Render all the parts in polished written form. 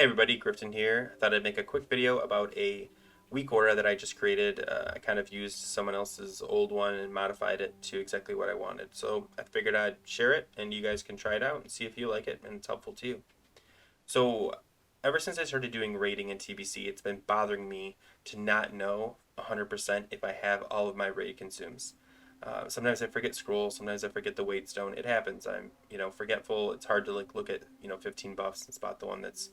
Hey everybody, Grifton here. I thought I'd make a quick video about a weak aura that I just created. I kind of used someone else's old one and modified it to exactly what I wanted. So I figured I'd share it and you guys can try it out and see if you like it and it's helpful to you. So ever since I started doing raiding in TBC, it's been bothering me to not know 100% if I have all of my raid consumes. Sometimes I forget scroll, sometimes I forget the weight stone. It happens. I'm, forgetful. It's hard to look at, 15 buffs and spot the one that's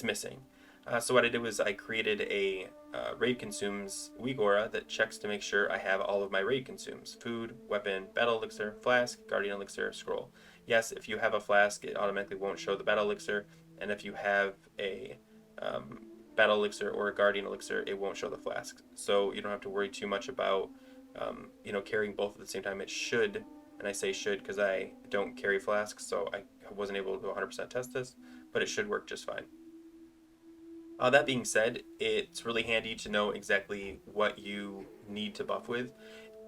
missing. So what I did was I created a raid consumes weak aura that checks to make sure I have all of my raid consumes: food, weapon, battle elixir, flask, guardian elixir, scroll. Yes, if you have a flask, it automatically won't show the battle elixir, and if you have a um, battle elixir or a guardian elixir, it won't show the flask. So you don't have to worry too much about carrying both at the same time. It should, and I say should because I don't carry flasks, so I wasn't able to 100% test this, but it should work just fine. That being said, it's really handy to know exactly what you need to buff with.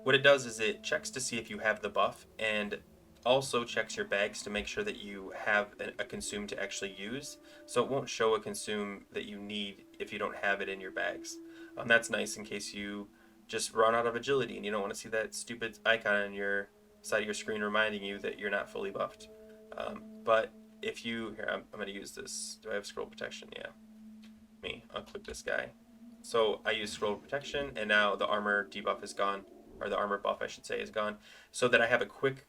What it does is it checks to see if you have the buff and also checks your bags to make sure that you have a consume to actually use. So it won't show a consume that you need if you don't have it in your bags. That's nice in case you just run out of agility and you don't want to see that stupid icon on your side of your screen reminding you that you're not fully buffed. But if you, here, I'm going to use this. Do I have scroll protection? Yeah. I'll click this guy. So I use scroll protection, and now the armor debuff is gone, or the armor buff I should say is gone, so that I have a quick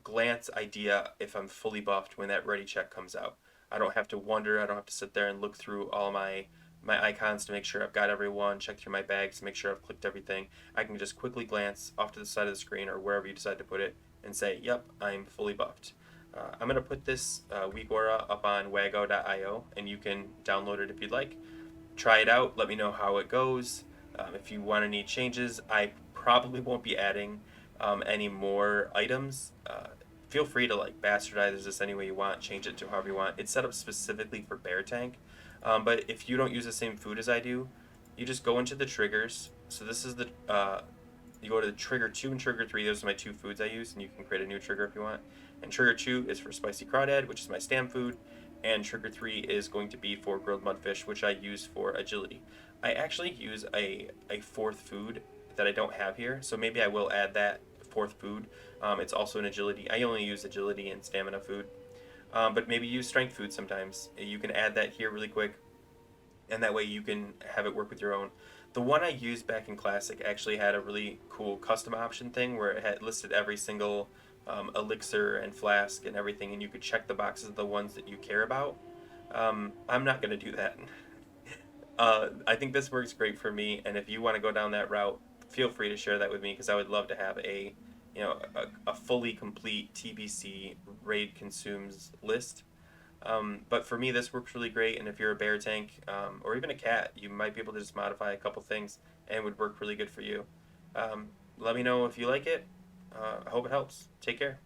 glance idea if I'm fully buffed when that ready check comes out. I don't have to wonder, I don't have to sit there and look through all my icons to make sure I've got everyone, check through my bags to make sure I've clicked everything. I can just quickly glance off to the side of the screen or wherever you decide to put it and say, yep, I'm fully buffed. I'm going to put this weak aura up on wago.io, and you can download it if you'd like. Try it out. Let me know how it goes. If you want any changes, I probably won't be adding any more items. Feel free to bastardize this any way you want, change it to however you want. It's set up specifically for bear tank, but if you don't use the same food as I do, you just go into the triggers. So this is the you go to the trigger 2 and trigger 3. Those are my two foods I use, and you can create a new trigger if you want. And trigger 2 is for spicy crawdad, which is my stam food, and trigger 3 is going to be for grilled mudfish, which I use for agility. I actually use a fourth food that I don't have here, so maybe I will add that fourth food. It's also an agility. I only use agility and stamina food, but maybe use strength food sometimes. You can add that here really quick, and that way you can have it work with your own. The one I used back in Classic actually had a really cool custom option thing where it had listed every single elixir and flask and everything, and you could check the boxes of the ones that you care about. I'm not going to do that. I think this works great for me, and if you want to go down that route, feel free to share that with me because I would love to have a fully complete TBC raid consumes list. But for me, this works really great, and if you're a bear tank or even a cat, you might be able to just modify a couple things and it would work really good for you. Let me know if you like it. I hope it helps. Take care.